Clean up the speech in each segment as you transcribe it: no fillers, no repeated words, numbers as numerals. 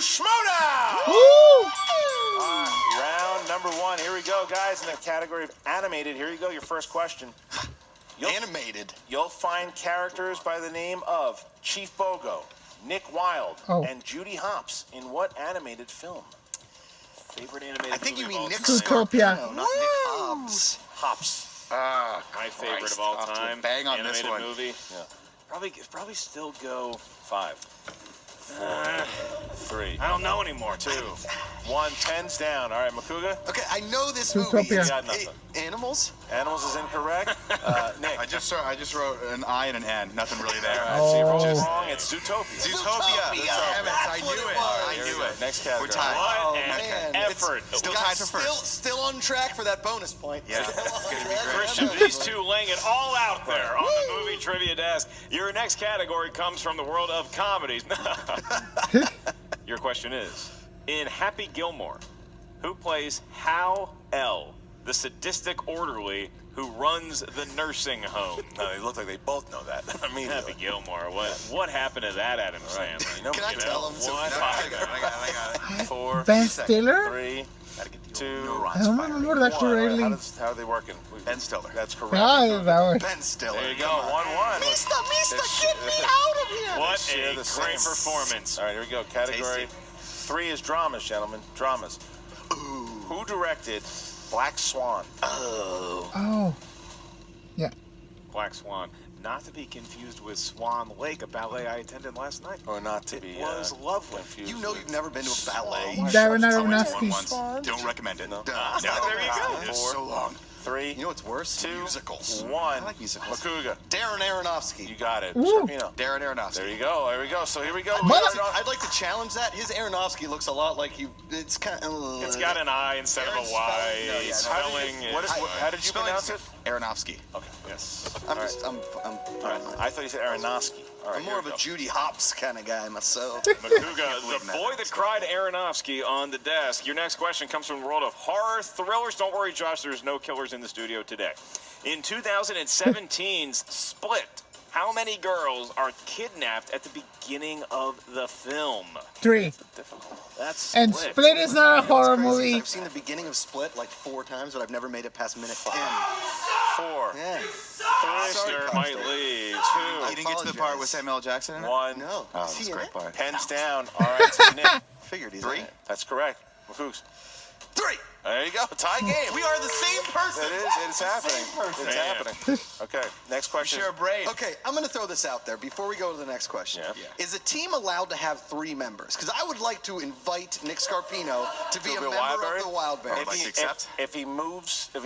SCHMOEDOWN! Woo! Round number 1. Here we go, guys. In the category of animated, here you go. Your first question. Animated. You'll find characters by the name of Chief Bogo, Nick Wilde, and Judy Hopps in what animated film? Favorite animated I think you mean Nick Zootopia. Scarpino, not Nick Hobbs. Hops. My favorite of all time. Bang on animated this one. movie. Yeah. Probably still go 5, 4, 3. I don't know anymore. 2, 1. 10's down. All right, Macuga. Okay, I know this movie. Zootopia. You got nothing. Animals? Animals is incorrect. Nick. I just wrote an I and an N. Nothing really there. So you're wrong. It's Zootopia. Zootopia. Damn it, I knew it. I Here we knew go. it. Next category. We're tied. What man. an effort. Still We got tied for first. Still on track for that bonus point. Yeah, it's gonna be great. Christian, these two laying it all out there on the movie trivia desk. Your next category comes from the world of comedies. Your question is, in Happy Gilmore, who plays Hal L., the sadistic orderly who runs the nursing home? No, they look like they both know that. I mean, Happy Gilmore. What happened to that Adam Sandler? You know, Can I tell him? What? I got it. 4, Ben Stiller? 3, 2. I don't remember that correctly. How are they working? Ben Stiller. That's correct. Ah, that one. Ben Stiller. There you go. 1-1. Mister, get me out of here. What share a the great same. performance. All right, here we go. Category 3 is dramas, gentlemen. Dramas. Who directed Black Swan? Oh. Yeah. Black Swan. Not to be confused with Swan Lake, a ballet I attended last night. Or not to be was lovely. confused. You know you've never been to a ballet. Darren I went to one Aronofsky. once. Don't recommend it. No. Yeah, there you go. It's so long. 3, You know what's worse? 2, Musicals. 1. I like musicals. Macuga. Darren Aronofsky. You got it. Woo. Scarpino. Darren Aronofsky. There you go. There we go. So here we go. I'd like to challenge that. His Aronofsky looks a lot like you. It's kind of. It's got an I instead of a Y. No, yeah, no. Spelling How did you pronounce it? Aronofsky. Okay, yes. I'm just. I'm All right. I thought you said Aronofsky. All right, I'm more of a Judy Hopps kind of guy myself. Macuga, the boy that cried Aronofsky on the desk. Your next question comes from the world of horror thrillers. Don't worry, Josh, there's no killers in the studio today. In 2017's Split, how many girls are kidnapped at the beginning of the film? 3. That's And Split is not a horror It's crazy. movie. I've seen the beginning of Split like 4 times, but I've never made it past minute 10. 4. Yeah. Oscar Sorry, might Costa. leave. You didn't get to the part with Samuel L. Jackson in it? 1. No. Oh, Is that's he a in great it? part. Pens down. All right, so Nick. Figured he's 3. in it. That's correct. Macoogs. 3. There you go. Tie game. We are the same person. It is. It's happening. It's happening. Okay. Next question. Share a brain. Okay, I'm going to throw this out there before we go to the next question. Yeah. Is a team allowed to have 3 members? Because I would like to invite Nick Scarpino to be a member Wildberry? of the Wildberry. Like to accept? If he moves to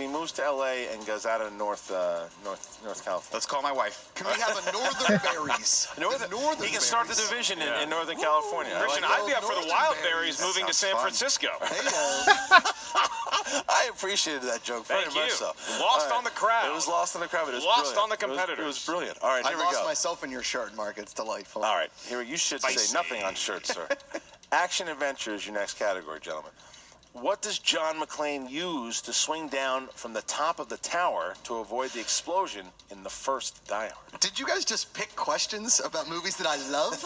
LA and goes out of North California. Let's call my wife. Can we have a Northern Berries? He can start the division in Northern California. Christian, I I'd be up for the Northern Wildberries Berries. moving to That San sounds fun. Francisco. I appreciated that joke very Thank much you. so. Lost All right. on the crowd. It was lost on the crowd, but it was Lost brilliant. on the competitors. It was brilliant. All right, I here we lost go. myself in your shirt, Mark. It's delightful. All right, you should say Spicy. nothing on shirts, sir. Action adventure is your next category, gentlemen. What does John McClane use to swing down from the top of the tower to avoid the explosion in the first Die Hard? Did you guys just pick questions about movies that I love?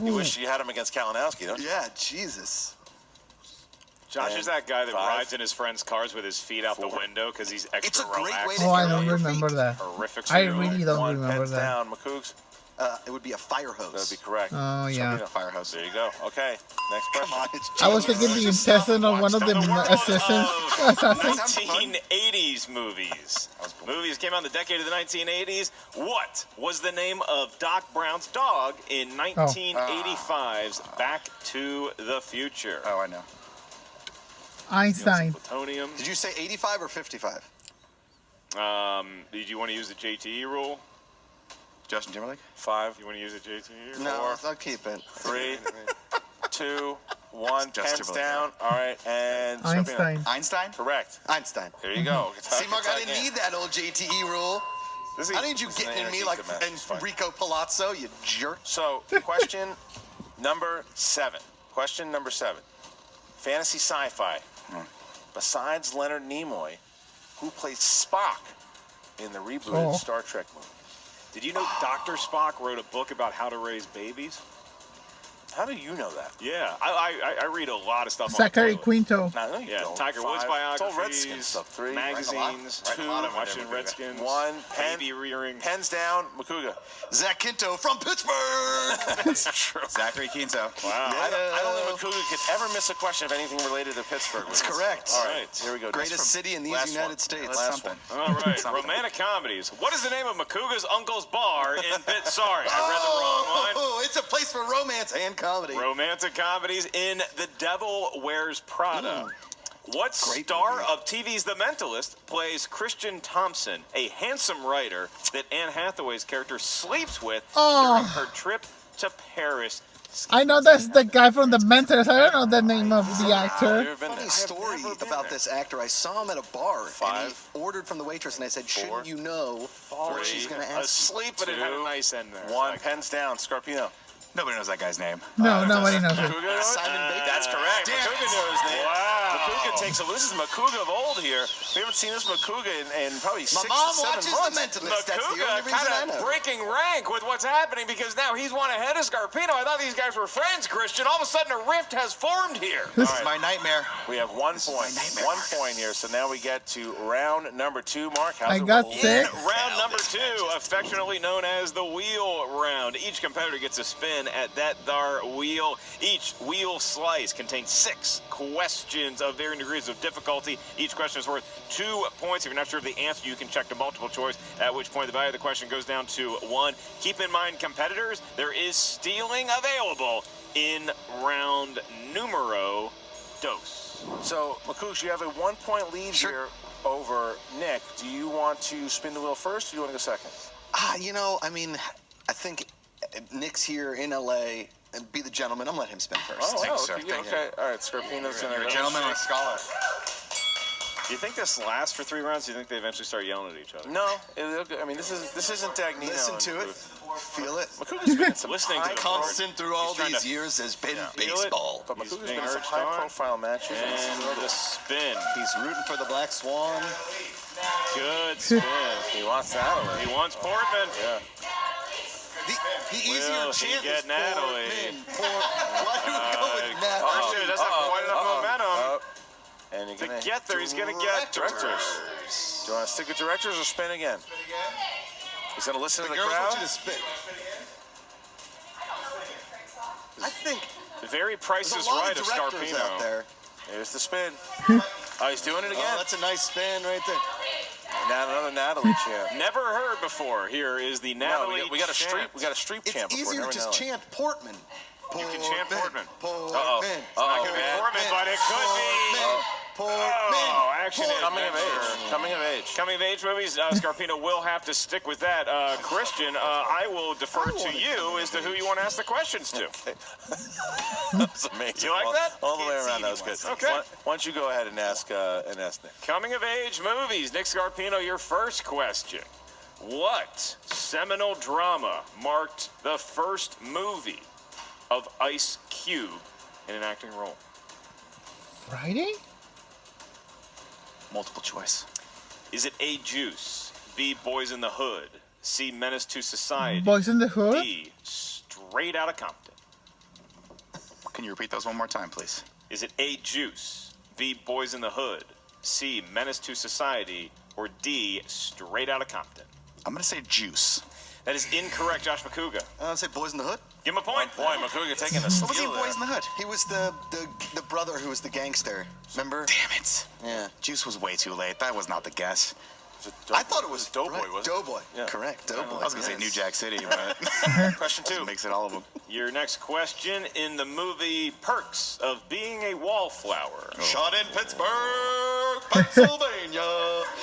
You wish you had him against Kalinowski, don't you? Yeah, Jesus. Josh is that guy that 5. rides in his friends' cars with his feet out the 4. window because he's It's extra a great relaxed. way to Oh, I get don't on your remember feet. that. Horrific. I to do. really don't 1. remember Pens that. down. Macoogs. It would be a fire hose. That would be correct. Oh, yeah. Scarpino. Firehouse. There you go. Okay, next question. Come on, it's I was genius. thinking the intestine of one of the assassins. Sounds fun. 1980s movies. Movies came out in the decade of the 1980s. What was the name of Doc Brown's dog in 1985's Back to the Future? Oh, I know. Einstein. Plutonium. Did you say 85 or 55? Did you want to use the JTE rule? Justin Timberlake? 5, You want to use the JTE rule? No, I'll keep it. 3, 2, 1. Just Pens Timberlake. down. All right, and Scarpino. Einstein. Einstein? Correct. Einstein. There you go. See, Mark, I didn't need that old JTE rule. I need you getting in me like Enrico Palazzo, you jerk. So, question number 7. Question number 7. Fantasy sci-fi. Besides Leonard Nimoy, who plays Spock in the rebooted Star Trek movie? Did you know Dr. Spock wrote a book about how to raise babies? How do you know that? Yeah, I read a lot of stuff Zachary on the toilet. Quinto. No, you Yeah, don't. Tiger Woods 5. biographies, It's all Redskins stuff. 3. magazines, Write a 2, lot over watching there, Macuga. Redskins, 1. baby rearing. Pens down. Macuga. Zach Quinto from Pittsburgh. That's true. Zachary Quinto. Wow. I don't think Macuga could ever miss a question of anything related to Pittsburgh. That's correct. All right, here we go. Greatest city in these last United one. States. Last Something. one. All right, romantic comedies. What is the name of Macuga's uncle's bar in Pitt? Sorry, I read the wrong one. Oh, it's a place for romance and comedy. Romantic comedies in The Devil Wears Prada. What Great star movie. of TV's The Mentalist plays Christian Thompson, a handsome writer that Anne Hathaway's character sleeps with during her trip to Paris? I know that's the guy from The Mentalist. I don't know the name of the actor. You've been there. Funny story about this actor. I saw him at a bar, and 5, he ordered from the waitress, and I said, shouldn't you know 3, what she's going to ask? Asleep, but it had a nice end there. 1. Pens down. Scarpino. Nobody knows that guy's name. No, nobody knows it. Macuga knew it? Simon Baker. That's correct. Damn Macuga it. knew his name. Wow. Macuga takes a. This is Macuga of old here. We haven't seen this Macuga in probably My 6 mom to 7 watches months. The Mentalist. That's the Macuga only reason I kind know. of breaking rank with what's happening because now he's one ahead of Scarpino. I thought these guys were friends, Christian. All of a sudden, a rift has formed here. This is my nightmare. We have 1 point. my nightmare. 1 point here. So now we get to round number 2. Mark, how's I it got roll? 6. Round number 2, affectionately known as the wheel round. Each competitor gets a spin at that thar wheel. Each wheel slice contains 6 questions of varying degrees of difficulty. Each question is worth 2 points. If you're not sure of the answer, you can check the multiple choice, at which point the value of the question goes down to 1. Keep in mind, competitors, there is stealing available in round numero dos. So, Macuga, you have a 1 point lead here over Nick. Do you want to spin the wheel first, or do you want to go second? You know, I mean, I think Nick's here in L.A., and be the gentleman. I'm going to let him spin first. Oh, sir. okay. Okay. All right, Scarpino's going You're to a gentleman and a scholar. Do you think this lasts for 3 rounds? Do you think they eventually start yelling at each other? No, I mean, this isn't Dagnino. Listen to it. Feel it. Macuga's been in some Listening to the Constant through all He's trying these to years has been feel it. baseball. But He's Macuga's being been in some urged on. high-profile matches. And the spin. He's rooting for the Black Swan. Good spin. He wants Natalie. He wants Portman. Yeah. The easier Will he chant get is Natalie? Why do we go with Natalie? Christian doesn't have quite enough momentum And you're to gonna get there. He's going to get directors. Do you want to stick with directors or spin again? He's going to listen to the Girls crowd. want you to spit. I think Very Price there's is a lot Right of of directors out Scarpino. there. Here's the spin. Oh, he's doing it again. Oh, that's a nice spin right there. Now another Natalie chant. Never heard before. Here is the Natalie we got a street. chant. We got a street It's chant. before, easier never to just Natalie. chant Portman. You can chant Portman. Uh-oh. Portman. Not going to be Portman, but it could be. Oh, action Coming of adventure. age. Coming of age. Coming of age movies, Scarpino will have to stick with that. Christian, I will defer to you as to who you want to ask the questions to. That's amazing. You like that? All the way Can't see around. That was good. anyone. Okay. Why don't you go ahead and ask Nick? Coming of age movies. Nick Scarpino, your first question. What seminal drama marked the first movie of Ice Cube in an acting role? Friday? Multiple choice. Is it A, Juice, B, Boys in the Hood, C, Menace to Society, Boys in the Hood? D, Straight Outta Compton? Can you repeat those one more time, please? Is it A, Juice, B, Boys in the Hood, C, Menace to Society, or D, Straight Outta Compton? I'm going to say Juice. That is incorrect, Josh Macuga. I'll say Boys in the Hood. Give him a point. Boy, Macuga taking a What was he steal in there. Boys in the Hood? He was the brother who was the gangster. Remember? Damn it. Yeah. Juice was way too late. That was not the guess. I thought it was Doughboy, right. wasn't it? Doughboy. Yeah. Correct. Doughboy. I was going to say New Jack City, but Question 2. makes it all of them. Your next question in the movie Perks of Being a Wallflower. Shot in Pittsburgh, Pennsylvania.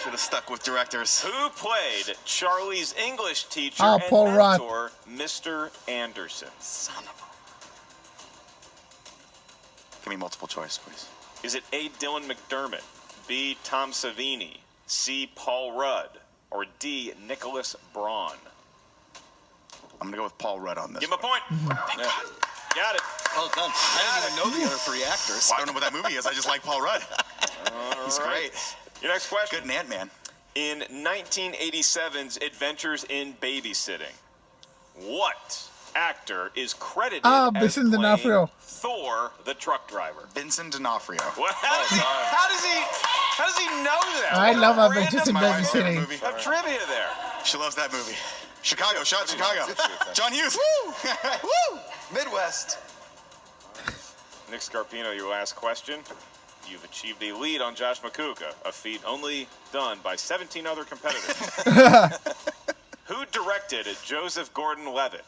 Should have stuck with directors. Who played Charlie's English teacher Ah, and Paul Rudd. mentor, Mr. Anderson? Son of Give me multiple choice, please. Is it A, Dylan McDermott, B, Tom Savini, C, Paul Rudd, or D, Nicholas Braun? I'm going to go with Paul Rudd on this. Give him a point. Yeah. Got it. a... Well done. I didn't even know the other 3 actors. Well, I don't know what that movie is. I just like Paul Rudd. He's All right. great. Your next question. Good in Ant-Man. In 1987's Adventures in Babysitting, what actor is credited Ah, as Vincent playing D'Onofrio. Thor, the truck driver? Vincent D'Onofrio. Well, how does he know that? I What love a Adventures in random Babysitting. movie of trivia there. She loves that movie. Chicago, shot Chicago. John Hughes. Woo! Midwest. Nick Scarpino, your last question. You've achieved a lead on Josh Macuga, a feat only done by 17 other competitors. Who directed Joseph Gordon-Levitt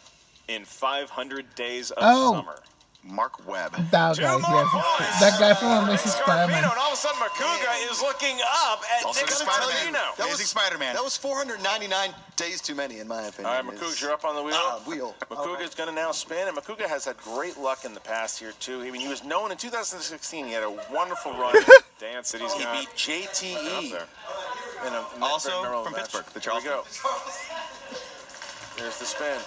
in 500 Days of Summer? Mark Webb. That guy, yes. That guy from Amazing Spider-Man. And all of a sudden, Macuga is looking up at Also Nick the Spider-Man. Scarpino. Amazing Spider-Man. That was 499 days too many, in my opinion. All right, Macuga, you're up on the wheel. Wheel. Macuga's going to now spin, and Macuga has had great luck in the past here, too. I mean, he was known in 2016. He had a wonderful run. Dance that he's He got. beat JTE. There. In a Also memorable from match. Pittsburgh, the Here we go. Charleston. There's the spin.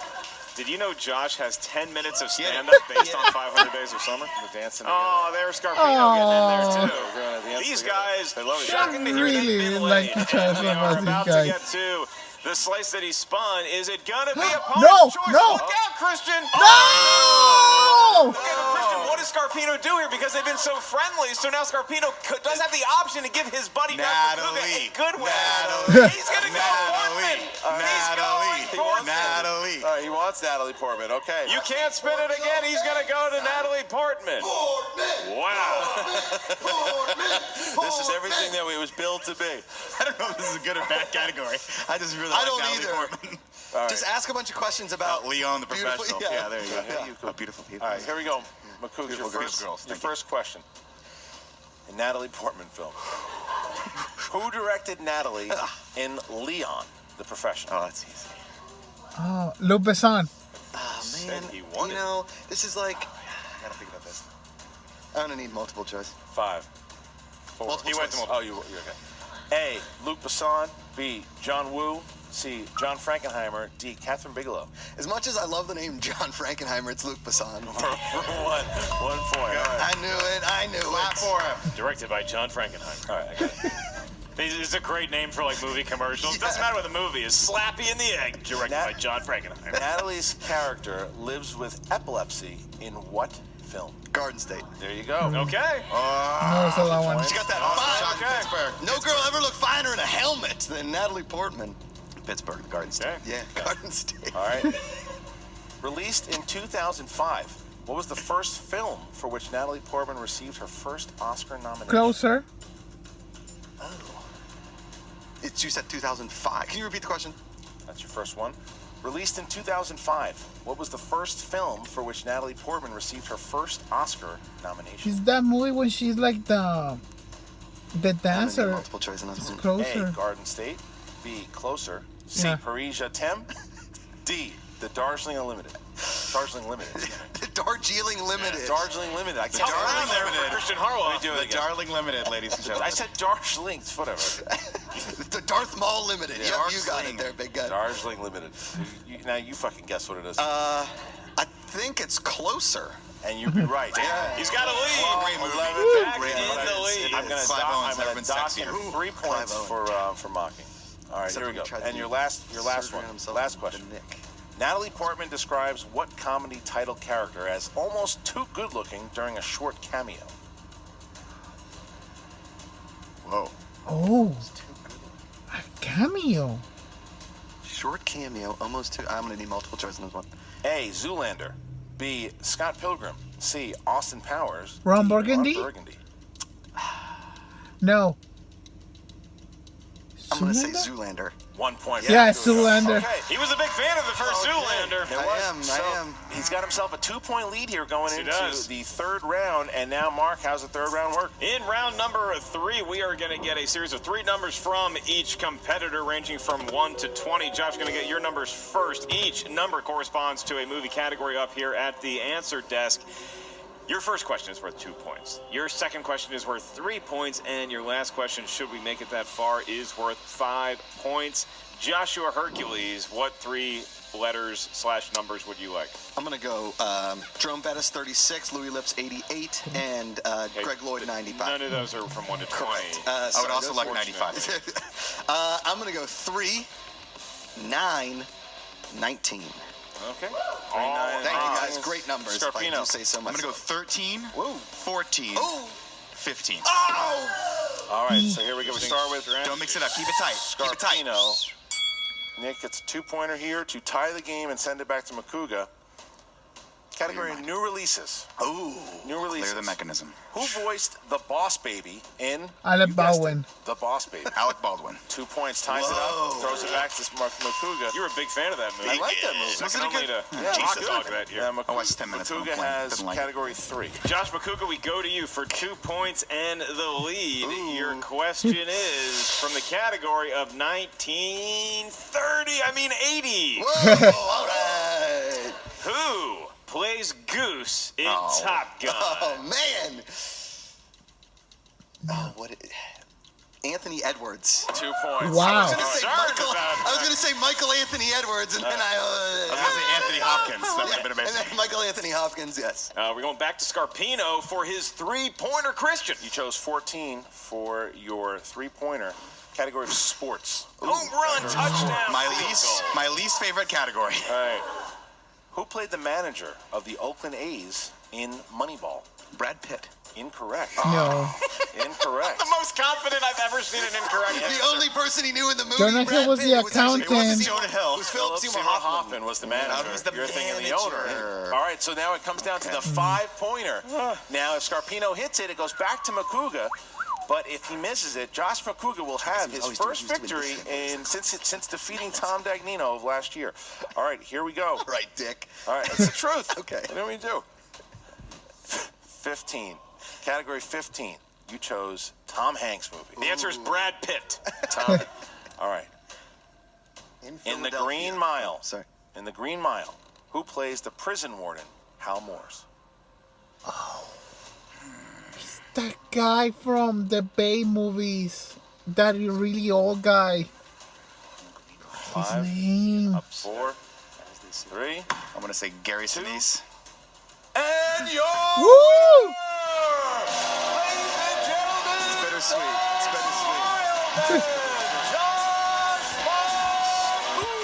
Did you know Josh has 10 minutes of stand-up based on 500 Days of Summer? We're dancing Oh, there's Scarpino getting in there, too. We're going to dance These together. guys, They love each shocking to other. hear Really they've been like laid. each other We about are these about guys. to get to the slice that he spun. Is it going to be a No, choice? no. Look out, Christian. No! Okay, but Christian, what does Scarpino do here? Because they've been so friendly, so now Scarpino does have the option to give his buddy Josh Macuga a good win. He's going to go Portman. He's going Portman. Natalie. All right, he wants Natalie Portman. Okay. You can't spin it again. He's going to go to Natalie Portman. Wow. This is everything that it was built to be. I don't know if this is a good or bad category. I just really I like don't Natalie either. Portman. All right. Just ask a bunch of questions about Leon the beautiful- professional. yeah. Yeah, there you go. Yeah. Oh, beautiful people. All right, here we go. Macuga, your Beautiful first, girls. your Thank you. first question. A Natalie Portman film. Who directed Natalie in Leon, the Professional? Oh, that's easy. Oh, Luc Besson. Oh, Said man. he won You it. know, this is like... I gotta think about this. I'm going to need multiple choice. 5, 4. Multiple He went choice. to multiple. Oh, you're okay. A. Luc Besson. B. John Woo. C. John Frankenheimer. D. Catherine Bigelow. As much as I love the name John Frankenheimer, it's Luc Besson. For 1 point. All right. I knew it. Clap for him. Directed by John Frankenheimer. All right, I got it. It's a great name for like movie commercials. Doesn't matter what the movie is. Slappy in the Egg, directed by John Frankenheimer. Natalie's character lives with epilepsy in what film? Garden State. There you go. Okay. No, it's a long one. She got that Shot fine. in Pittsburgh. No girl ever looked finer in a helmet than Natalie Portman. Pittsburgh, Garden State. Okay. Yeah, Garden State. All right. Released in 2005, what was the first film for which Natalie Portman received her first Oscar nomination? Closer. You said 2005. Can you repeat the question? That's your first one. Released in 2005, what was the first film for which Natalie Portman received her first Oscar nomination? Is that movie when she's like the dancer? Multiple choice in this one. Closer. A. Garden State. B. Closer. C. Yeah. Parisia Tem. D. The Darjeeling Limited. Darjeeling Limited. The Darjeeling Limited. Darjeeling Limited. I can't Tough round find there that. for Christian Harlow. Let me do it The again. Darling Limited, ladies and gentlemen. I said Darjeeling. Whatever. The Darth Maul Limited. Yeah. Yep, you got it there, big guy. Darjeeling Limited. Now you fucking guess what it is. I think it's Closer. And you'd be right. Yeah. He's got a lead. Great movie. Back Great in movie. the lead. I'm gonna Clive Owen's never dock been you sexier. 3 points for mocking. All right, Except here we when go. he tried to And do your last surgery one. on himself Last with question. the Nick. Natalie Portman describes what comedy title character as almost too good-looking during a short cameo? Whoa. Oh, a cameo. Short cameo, almost two. I'm gonna need multiple choice in this one. A. Zoolander. B. Scott Pilgrim. C. Austin Powers. Ron D. Burgundy? Ron Burgundy. No. I'm gonna say Zoolander? Zoolander. 1 point. Yeah, Here we go. Zoolander. Okay. He was a big fan of the first Zoolander. It was. I am. He's got himself a 2-point lead here going Yes, he into does. the third round. And now, Mark, how's the third round work? In round number 3, we are going to get a series of 3 numbers from each competitor, ranging from 1 to 20. Josh's going to get your numbers first. Each number corresponds to a movie category up here at the answer desk. Your first question is worth 2 points. Your second question is worth 3 points. And your last question, should we make it that far, is worth 5 points. Joshua Hercules, what 3 letters / numbers would you like? I'm gonna go Jerome Bettis 36, Louis Lips 88, and Greg Lloyd 95. None of those are from 1 to 20. I would also like fortunate. 95. I'm gonna go 3, 9, 19. Okay. 3, 9, Thank you, guys. 9. Great numbers. If I Scarpino. do say so I'm going to go myself. 13, Whoa. 14, Oh. 15. Oh! All right, so here we go. We start with Don't mix it up. Keep it tight. Keep it tight. Scarpino. Nick gets a 2-pointer here to tie the game and send it back to Macuga. Category of new releases. Ooh. New releases. Clear the mechanism. Who voiced the Boss Baby in Alec you guessed it, Baldwin. The Boss Baby. Alec Baldwin. 2 points, ties it Whoa. up, throws it back to Macuga. You were a big fan of that movie. I like that movie. Second Wasn't it only good? to Yeah, Rock Jesus. Dog that year. Macuga, I watched 10 minutes of Macuga him playing. has Didn't like it. category 3. Josh Macuga, we go to you for 2 points and the lead. Your question is from the category of 80s. Whoa! All right. Who plays Goose in Oh. Top Gun? Oh, man. Oh, Anthony Edwards. 2 points. Wow. I was Concerned gonna say Michael Anthony Edwards, and then I was going to say Anthony Hopkins. That would have been and amazing. then Michael Anthony Hopkins, yes. We're going back to Scarpino for his 3-pointer. Christian. You chose 14 for your 3-pointer. Category of sports. Home run, touchdown, My field goal. least favorite category. All right. Who played the manager of the Oakland A's in Moneyball? Brad Pitt. Incorrect. No. Incorrect. The most confident I've ever seen an incorrect The only person he knew in the movie. Jonah Brad Hill was Pitt, the was actually- accountant. It wasn't Jonah Hill. It was Philip Seymour Seymour Hoffman. Hoffman was the manager. was the You're thinking of the owner. manager. All right, so now it comes down to the 5-pointer. Now, if Scarpino hits it, it goes back to Macuga. But if he misses it, Josh Macuga will have his always first doing victory this. since defeating Tom Dagnino of last year. All right, here we go. Right, Dick. All right, it's the truth. Okay. What do we do? 15. Category 15. You chose Tom Hanks movie. The answer is Brad Pitt. Tom. All right. In the Philadelphia. Green Mile. Sorry. In the Green Mile, who plays the prison warden, Hal Morse? That guy from the Bay movies. That really old guy. What's his 5, name? 4, 3, I'm going to say Gary Sinise. and your Woo! ladies and gentlemen, It's bittersweet. It's bittersweet.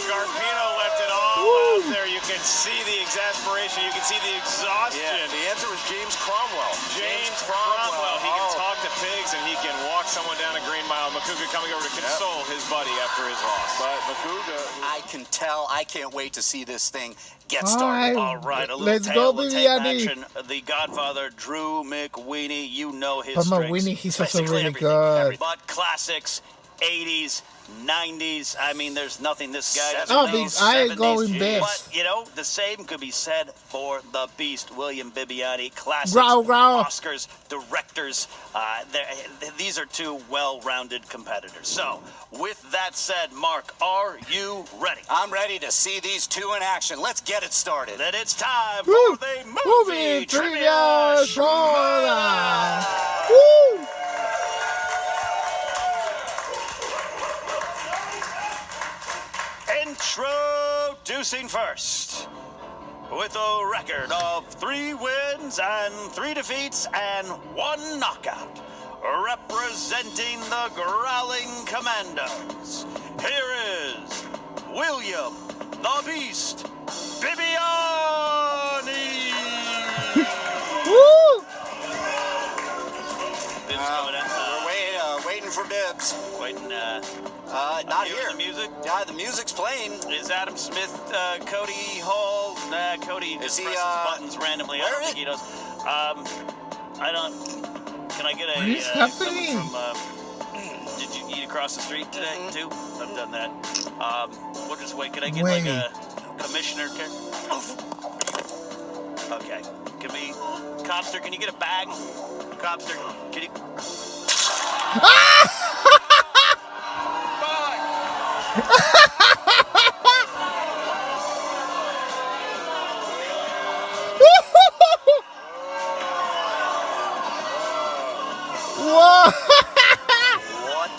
Scarpino left it all out there. You can see the exasperation. You can see the exhaustion. Yeah, the answer was James Cromwell. James Cromwell. He can Oh. talk to pigs and he can walk someone down a Green Mile. Macuga coming over to console his buddy after his loss. But Macuga, I can tell. I can't wait to see this thing get All started. right. All right, a little Let's tale go, of tape Bibbiani. action. The Godfather, Drew McWeeny. You know his But strengths. McWeeny, he's also Basically really everything. good. But classics, 80s, 90s. I mean, there's nothing this guy doesn't Oh, know. Big- I go with 70s. Bibbs. But, you know, the same could be said for the Beast, William Bibbiani. Classics, Raul. Oscars, directors. These are two well-rounded competitors. So, with that said, Mark, are you ready? I'm ready to see these two in action. Let's get it started. Then it's time Woo! for the Movie Trivia Showdown. Woo! Introducing first, with a record of 3 wins and 3 defeats and 1 knockout, representing the Growling Commandos, here is William the Beast Bibbiani. Woo! Bibs coming in. We're waiting for Bibbs. Waiting, Not hearing here. the music. Yeah, the music's playing. Is Adam Smith, Cody Hall? Cody Is just he, presses buttons randomly. I where don't is- think he does. I don't. Can I get a? What is happening? From, did you eat across the street today too? I've done that. We'll just wait. Can I get like a commissioner? Okay. Can we, Copster? Can you get a bag? Copster, can you? Whoa! What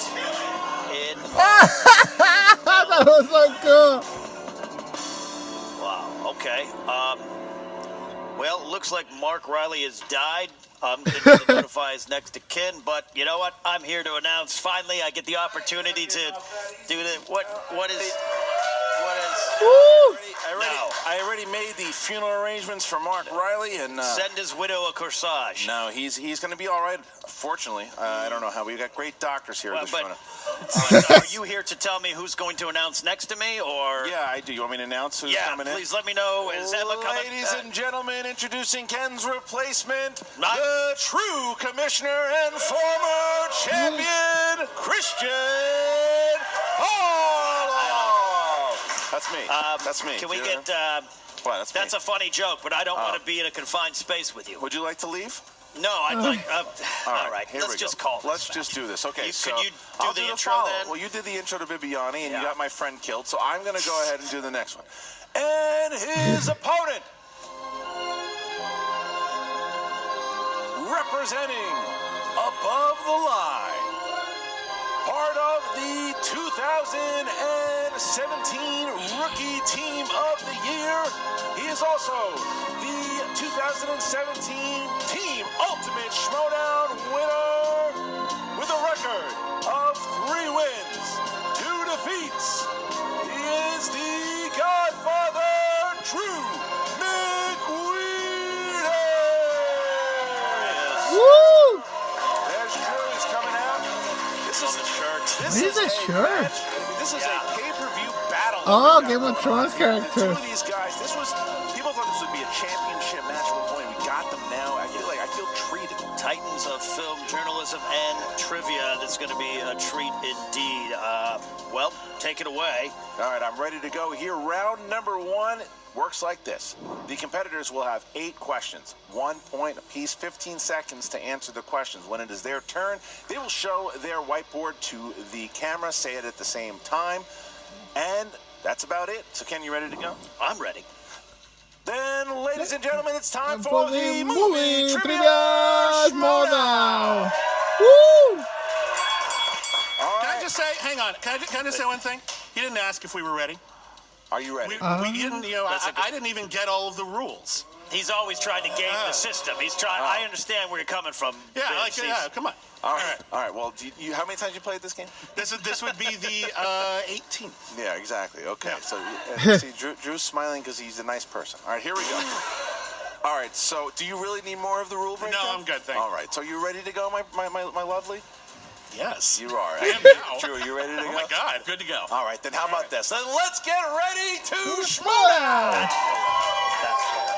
in? That was so cool. Wow. Okay. Well, it looks like Mark Riley has died. I'm going to notify his next to kin, but you know what? I'm here to announce. Finally, I get the opportunity to do the what is I already made the funeral arrangements for Mark Riley, and Send his widow a corsage. no, he's going to be all right. Fortunately, I don't know how. We've got great doctors here at this funeral. Are you here to tell me who's going to announce next to me, or? Yeah, I do. You want me to announce who's coming in? Please let me know. Is Emma coming? Ladies and gentlemen, introducing Ken's replacement, Not- the true commissioner and former champion, Christian Hall. That's me. That's me. Can we Do you get? know? What? That's me. a funny joke, but I don't want to be in a confined space with you. Would you like to leave? No, I'd like. All right, here let's we just go. call. Let's just do this. Okay, so could you do I'll the do intro follow. then? Well, you did the intro to Bibbiani, and Yeah. you got my friend killed, so I'm going to go ahead and do the next one. And his opponent, representing Above the Line, part of the 2017 Rookie Team of the Year. He is also the 2017 Team Ultimate SCHMOEDOWN winner with a record of 3 wins, 2 defeats. He is the Godfather, Drew McWeeny. Woo! There's Drew. He's coming out. This is the shirt. This is a shirt. This is a pay-per-view battle. Oh, that we Game got of going Thrones on here. The two characters. of these guys. People thought this would be a championship match at one point. We got them now. I feel treated. Titans of film journalism and trivia. This is going to be a treat indeed. Well, take it away. All right, I'm ready to go here. Round number 1 works like this. The competitors will have 8 questions, 1 point apiece, 15 seconds to answer the questions. When it is their turn, they will show their whiteboard to the camera, say it at the same time, and that's about it. So, Ken, you ready to go? I'm ready. Then, ladies and gentlemen, it's time And for the movie trivia SCHMOEDOWN. SCHMOEDOWN. Woo! All Can I right. just say, hang on, can I just say one thing? You didn't ask if we were ready. Are you ready? We didn't, I didn't even get all of the rules. He's always trying to game the system. He's trying. I understand where you're coming from. Yeah, Vince. He's- come on. All right. Well, how many times you played this game? This would be the 18th. Yeah, exactly. Okay. Yeah. So, see, Drew's smiling because he's a nice person. All right, here we go. All right. So, do you really need more of the rule breakdown? No, I'm good, thank you. All right. So, you ready to go, my lovely? Yes. You are. I am now. Drew, you ready to go? Oh my God, good to go. All right. Then how about this? Then let's get ready to SCHMOEDOWN.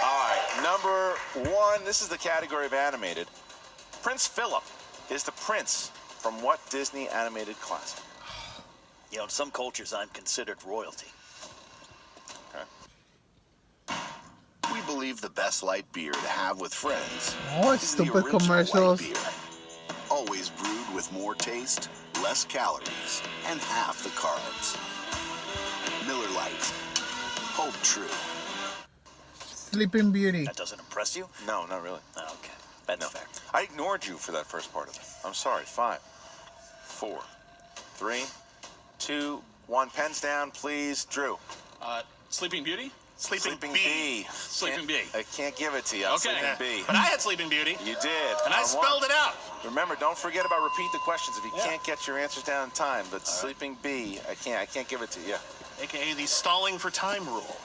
All right. Number 1. This is the category of animated. Prince Philip is the prince from what Disney animated classic? You know, in some cultures, I'm considered royalty. We believe the best light beer to have with friends Oh, is the stupid original commercials. light beer. Always brewed with more taste, less calories, and half the carbs. Miller Lite. Hold true. Sleeping Beauty. That doesn't impress you? No, not really. Okay, that's fair. I ignored you for that first part of it. I'm sorry. 5, 4, 3, 2, 1. Pens down, please. Drew. Sleeping Beauty? Sleeping Bee. Sleeping Bee. I can't give it to you. Okay. Sleeping Bee. But I had Sleeping Beauty. You did. And I spelled it out. Remember, don't forget about repeat the questions if you Yeah. can't get your answers down in time. But Sleeping Bee, I can't give it to you. Yeah. AKA the stalling for time rule.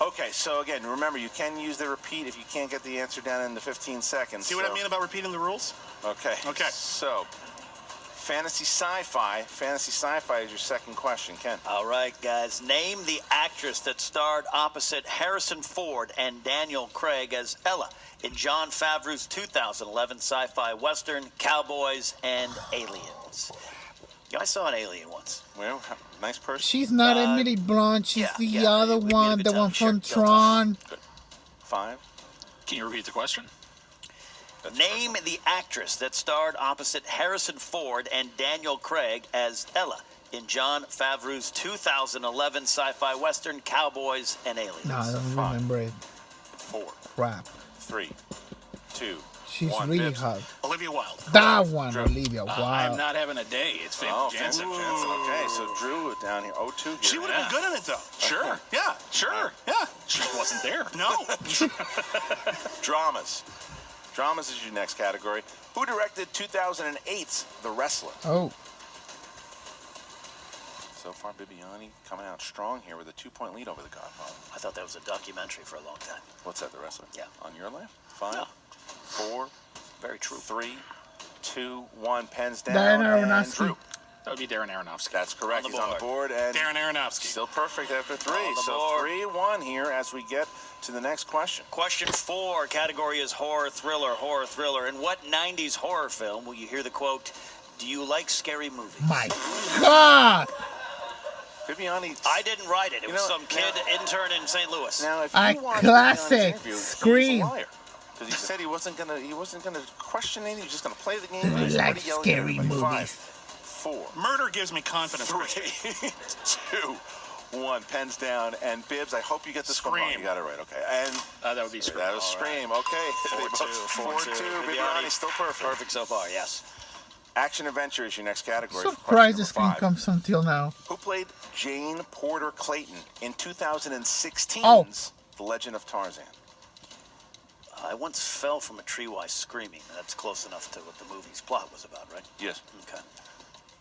Okay, so again, remember, you can use the repeat if you can't get the answer down in the 15 seconds. See what I mean about repeating the rules? Okay. Okay. So, fantasy sci-fi. Fantasy sci-fi is your second question, Ken. All right, guys. Name the actress that starred opposite Harrison Ford and Daniel Craig as Ella in Jon Favreau's 2011 sci-fi western Cowboys and Aliens. Yeah, I saw an alien once. Well, nice person. She's not Emily Blunt. She's the other we one, had a the good one time. from Sure, Tron. Good. 5. Can you repeat the question? Name the actress that starred opposite Harrison Ford and Daniel Craig as Ella in Jon Favreau's 2011 sci-fi western Cowboys and Aliens. No, I don't remember it. 4, Crap. 3, 2, She's 1. really Bibbs. hot. Olivia Wilde. That one, Drew. Olivia. Wow. I'm not having a day. It's Oh, Jensen. Jensen. Okay, so Drew down here. 0-2 here. She would have been good in it, though. Sure. Yeah. Sure. Yeah. She wasn't there. No. Dramas. Dramas is your next category. Who directed 2008's The Wrestler? Oh, So So far, Bibbiani coming out strong here with a 2-point lead over the Godfather. I thought that was a documentary for a long time. What's that, the wrestler? Yeah. On your life? 5, No. 4, Very true. 3, 2, 1. Pens down. Darren And Aronofsky. Drew. That would be Darren Aronofsky. That's correct. On the He's on the board. And Darren Aronofsky. still perfect after 3. On the So board. 3-1 here as we get to the next question. Question 4, category is horror thriller, horror thriller. In what 90s horror film will you hear the quote, "Do you like scary movies?" My God! Bibbiani. I didn't write it. It You was know, some kid intern in St. Louis. Now, if A you watch classic Bibbiani's interview, Scream. He's a liar. Because he said he wasn't gonna question anything. He was just gonna play the game. Do you He's like already yelling at scary everybody. movies? 5, 4, Murder gives me confidence. 3, 2, 1. Pens down. And Bibbs, I hope you get this one wrong. Scream. You got it right. Okay. And That would be Scream. that was Scream. Okay. 4-2. 4-2. Bibbiani still perfect. Perfect so far, yes. Action adventure is your next category. for Surprised question this number game 5. comes until now. Who played Jane Porter Clayton in 2016's Oh. The Legend of Tarzan? I once fell from a tree while screaming. That's close enough to what the movie's plot was about, right? Yes. Okay.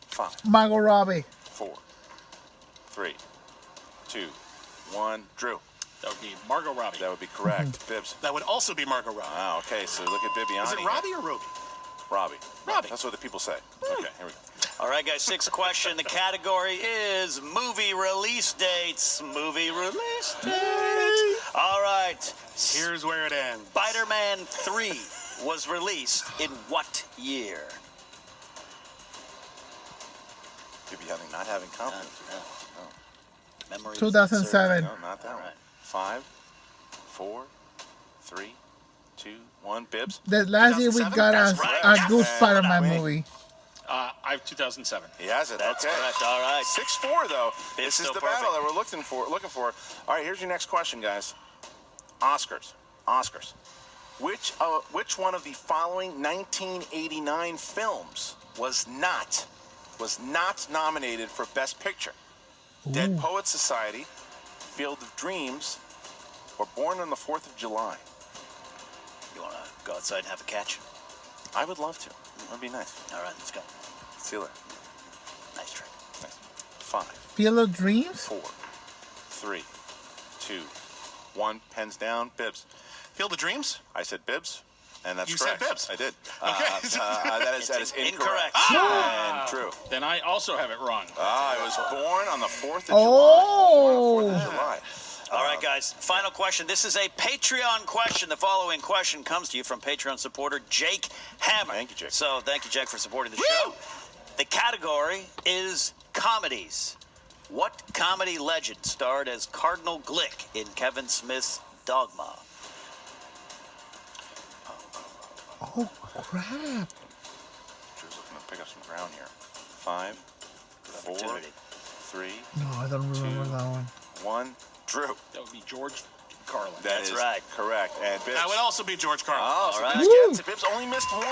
5, Margot Robbie. 4, 3, 2, 1. Drew. That would be Margot Robbie. That would be correct. Bibbs. That would also be Margot Robbie. Wow, okay, so look at Bibbiani. Is it Robbie or Roby? Robbie. Robbie. That's what the people say. Okay, here we go. All right, guys, 6th question. The category is movie release dates. Movie release dates. All right. Here's where it ends. Spider-Man 3 was released in what year? Bibbiani not having confidence. Memory. 2007. No, not that All one. right. 5, 4, 3, 2, 1. Bibbs. The last year we 2007? got That's a, right. a good Spider-Man Winning. movie. I have 2007. He has it. That's okay. correct. All right. 6-4 though. Bibbs This is still the battle perfect. that we're looking for. All right, here's your next question, guys. Oscars. Which one of the following 1989 films was not nominated for Best Picture? Dead Poets Society, Field of Dreams, or Born on the 4th of July? You want to go outside and have a catch? I would love to. That'd be nice. All right, let's go. See you later. Nice trick. Nice. 5, Field of Dreams? 4, 3, 2, 1. Pens down. Bibbs. Field of Dreams? I said Bibbs, and that's You correct. said Bibbs. I did. Okay. That is incorrect. Incorrect. And true. Then I also have it wrong. It was born on the 4th of Oh. July. 4th of July. All right, guys. Final question. This is a Patreon question. The following question comes to you from Patreon supporter Jake Hammer. Thank you, Jake. So thank you, Jake, for supporting the show. The category is comedies. What comedy legend starred as Cardinal Glick in Kevin Smith's Dogma? Oh, crap. Drew's looking to pick up some ground here. 5, 4, Opportunity. 3, No, I don't remember 2, that one. 1. Drew. That would be George Carlin. That's is right. correct. And Bibbs. That would also be George Carlin. Oh, so All right. Bibbs Woo. gets it. Bibbs only missed 1.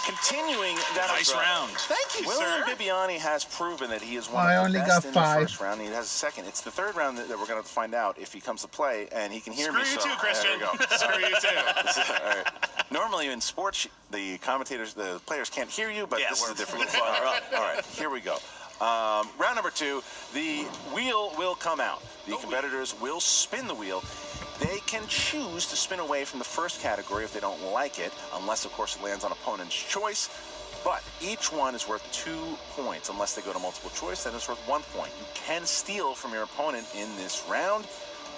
Continuing that. Nice round. Thank you, William Bibbiani has proven that he is one I of the only best got in 5. the first round. He has a second. It's the third round that we're going to find out if he comes to play, and he can hear Screw me. you so, too, Christian. There we go. Screw you too. All right. Normally in sports, the players can't hear you, but Yeah, this is we're a different. farther up. All right, here we go. Round number 2, the wheel will come out. The competitors will spin the wheel. They can choose to spin away from the first category if they don't like it, unless, of course, it lands on opponent's choice. But each one is worth 2 points. Unless they go to multiple choice, then it's worth 1 point. You can steal from your opponent in this round.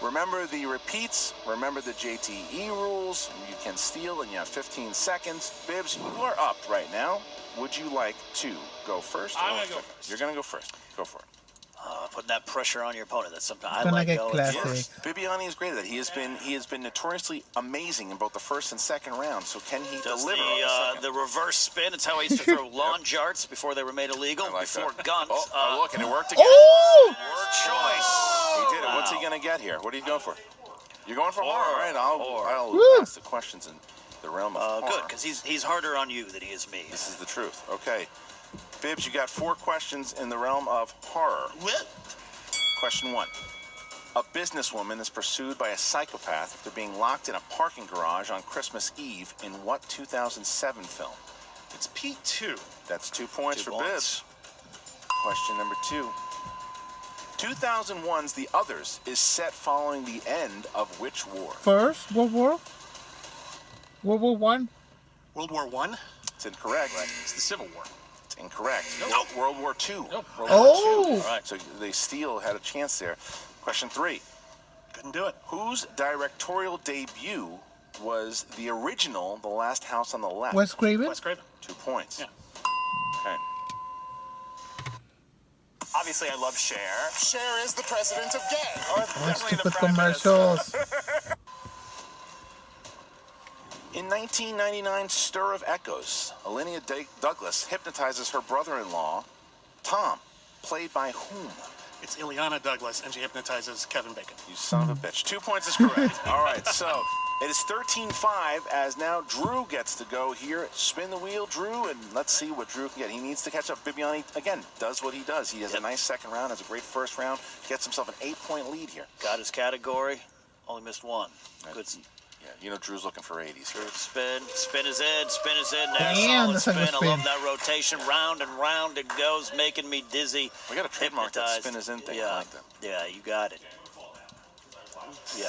Remember the repeats. Remember the JTE rules. You can steal, and you have 15 seconds. Bibbs, you are up right now. Would you like to go first? I'm going to go first. You're going to go first. Go for it. Putting that pressure on your opponent. That's something I Gonna like get going classic. first. Bibiani is great at that. He has been notoriously amazing in both the first and second round. So can he Does deliver on the second? the reverse spin. It's how he used to throw lawn jarts before they were made illegal, I like before that. guns. Oh, look, and it worked again. Oh! Choice. He did it. What's he going to get here? What are you going for? You're going for Horror. horror. All right, I'll Woo. ask the questions in the realm of horror. Good, because he's harder on you than he is me. This is the truth. Okay. Bibbs, you got 4 questions in the realm of horror. What? Question 1. A businesswoman is pursued by a psychopath after being locked in a parking garage on Christmas Eve in what 2007 film? It's P2. That's 2 points 2 for points. Bibbs. Question number 2. 2001's The Others is set following the end of which war? First World War? World War One? World War I? It's incorrect. It's the Civil War. It's incorrect. Nope. World War II. Nope. World Oh! War II. All right, so they still had a chance there. Question 3. Couldn't do it. Whose directorial debut was the original The Last House on the Left? Wes Craven? Wes Craven. 2 points. Yeah. Okay. Obviously, I love Cher. Cher is the president of gay. Oh, stupid commercials. In 1999's Stir of Echoes, Olivia Douglas hypnotizes her brother-in-law, Tom, played by whom? It's Ileana Douglas, and she hypnotizes Kevin Bacon. You son of a bitch. 2 points is correct. All right, so it is 13-5 as now Drew gets to go here. Spin the wheel, Drew, and let's see what Drew can get. He needs to catch up. Bibbiani, again, does what he does. He has a nice second round, has a great first round, gets himself an 8-point lead here. Got his category. Only missed one. Good. Yeah, you know Drew's looking for 80s. Spin is in, spin is in there. Damn, Solid that's like a spin. I spin. love that rotation. Round and round it goes, making me dizzy. We got to trademark that Hypnotized. spin is in thing. Yeah, I like that. yeah, you got it. Yeah.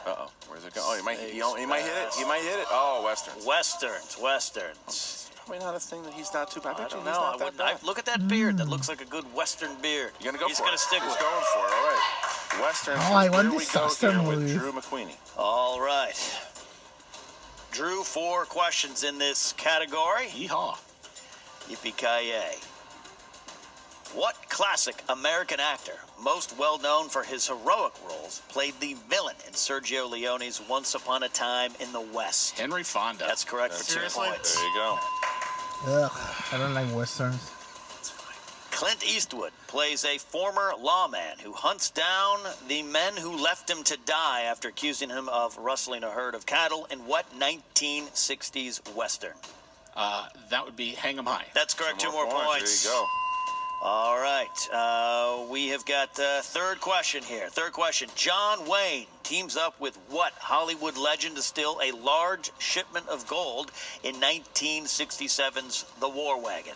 Uh-oh. Where's it going? Oh, he might hit it. He might hit it. Oh, Westerns. Westerns. Probably not a thing that he's not too bad. I don't know. Look at that beard. That looks like a good Western beard. You're going to go He's for it. going to stick He's with it. going for it. All right. Westerns. Oh, I want Here we this go Western here with movie. Drew McWeeny. All right. Drew, 4 questions in this category. Yeehaw. Yippee-ki-yay. What classic American actor, most well known for his heroic roles, played the villain in Sergio Leone's Once Upon a Time in the West? Henry Fonda. That's correct for 2 Seriously? points. There you go. Ugh, I don't like Westerns. Clint Eastwood plays a former lawman who hunts down the men who left him to die after accusing him of rustling a herd of cattle in what 1960s Western? That would be Hang 'em High. That's correct. 2 more points. There you go. All right. We have got third question here. Third question. John Wayne teams up with what Hollywood legend to steal a large shipment of gold in 1967's The War Wagon?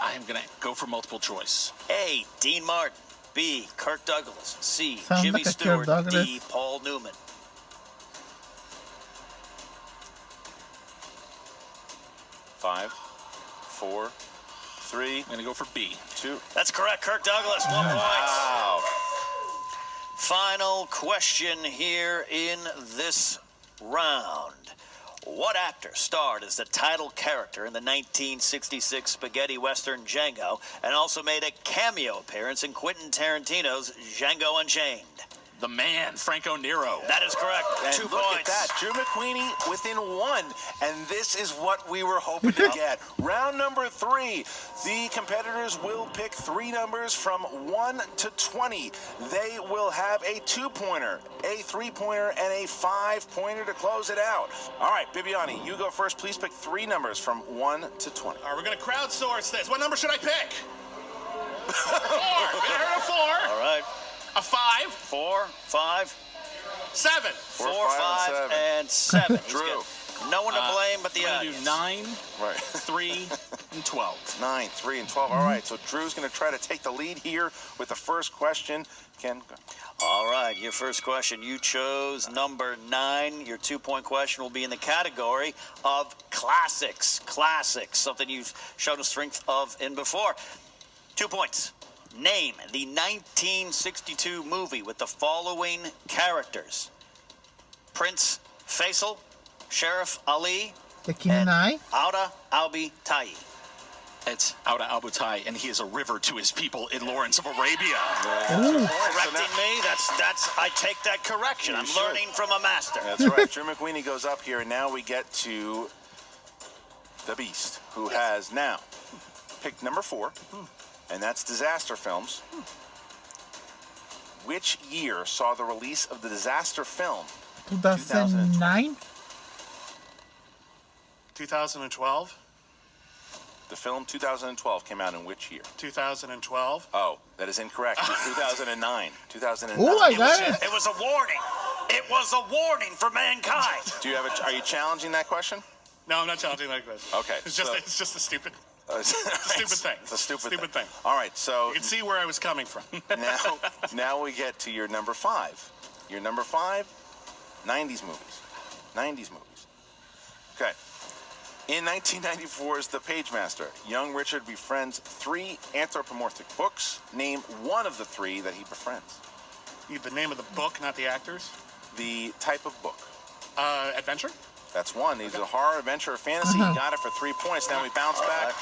I'm going to go for multiple choice. A. Dean Martin. B. Kirk Douglas. C. Sounds Jimmy like a Kirk Stewart. Douglas. D. Paul Newman. 5, 4, 3, I'm going to go for B. 2. That's correct. Kirk Douglas. 1 point. Wow. Final question here in this round. What actor starred as the title character in the 1966 spaghetti western Django and also made a cameo appearance in Quentin Tarantino's Django Unchained? The man, Franco Nero. That is correct. And 2 look points. at that. Drew McWeeny within 1. And this is what we were hoping to get. Round number 3. The competitors will pick 3 numbers from 1 to 20. They will have a 2-pointer, a 3-pointer, and a 5-pointer to close it out. All right, Bibbiani, you go first. Please pick 3 numbers from 1 to 20. All right, we're going to crowdsource this. What number should I pick? 4. I heard a 4. All right. A 5. 4, 5, 7. 4, 5, and 7. He's Drew. got no one to blame but the I'm going to audience. do 9, Right. 3, and 12. 9, 3, and 12. All right, so Drew's going to try to take the lead here with the first question. Ken, go. All right, your first question. You chose number 9. Your 2-point question will be in the category of classics. Classics, something you've shown a strength of in before. 2 points. Name the 1962 movie with the following characters: Prince Faisal, Sheriff Ali, The King and I? Auda Albi Tai. It's Auda Abutai, and he is a river to his people in Lawrence of Arabia. Ooh. Correcting me, that's I take that correction. I'm should. learning from a master. That's right. Drew McWeeny goes up here, and now we get to the Beast, who has now picked number 4, and that's disaster films. Which year saw the release of the disaster film? 2009? 2012. The film 2012 came out in which year? 2012. Oh, that is incorrect. 2009. 2009. Ooh, I got it. It was a warning. It was a warning for mankind. Do you have are you challenging that question? No, I'm not challenging that question. Okay, It's just so- it's just a stupid. Stupid thing. It's a stupid thing. All right, so You can see where I was coming from. now we get to your number 5. Your number 5, 90s movies. 90s movies. Okay. In 1994's The Pagemaster, young Richard befriends 3 anthropomorphic books. Name one of the 3 that he befriends. The name of the book, not the actors? The type of book. Adventure? That's one. He's a horror, adventure, or fantasy. He got it for 3 points. Now we bounce back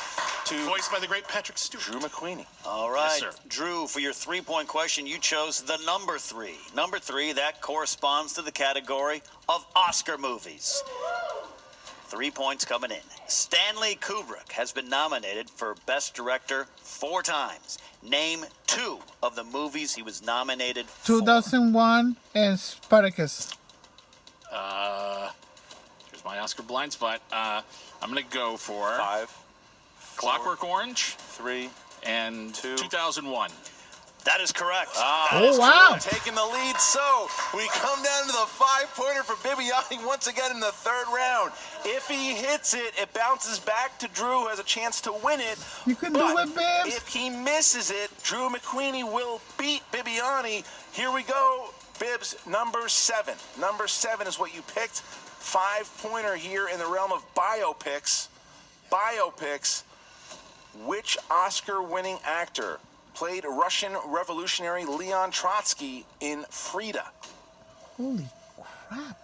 to Voiced by the great Patrick Stewart. Drew McWeeny. All right, Yes, sir. Drew, for your 3-point question, you chose the number 3. Number 3, that corresponds to the category of Oscar movies. 3 points coming in. Stanley Kubrick has been nominated for Best Director 4 times. Name 2 of the movies he was nominated for. 2001 and Spartacus. Here's my Oscar blind spot. I'm going to go for 5, Clockwork Orange 3, and 2. 2001. That is correct. Oh, wow. Taking the lead, so we come down to the 5-pointer for Bibbiani once again in the 3rd round. If he hits it, it bounces back to Drew, who has a chance to win it. You can do But it, Bibbs. if he misses it, Drew McWeeny will beat Bibbiani. Here we go, Bibbs, number 7. Number 7 is what you picked. 5-pointer here in the realm of biopics. Biopics. Which Oscar-winning actor played Russian revolutionary Leon Trotsky in Frida? Holy crap.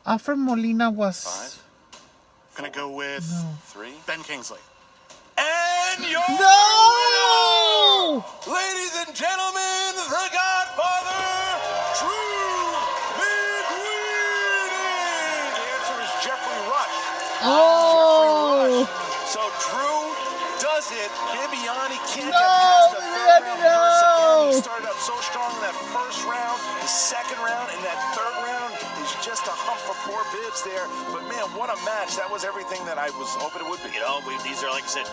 Alfred Molina was... 5, I'm going to go with 3, Ben Kingsley. and your No! ladies and gentlemen, the Godfather, Drew McWeeny. The answer is Jeffrey Rush. Oh! So Drew does it. Bibbiani can't No, get past the third Bibbiani, round curse again. no. He started out so strong in that first round, the second round, and that third round is just a hump for poor Bibbs there. But man, what a match. That was everything that I was hoping it would be. You know, these are, like I said,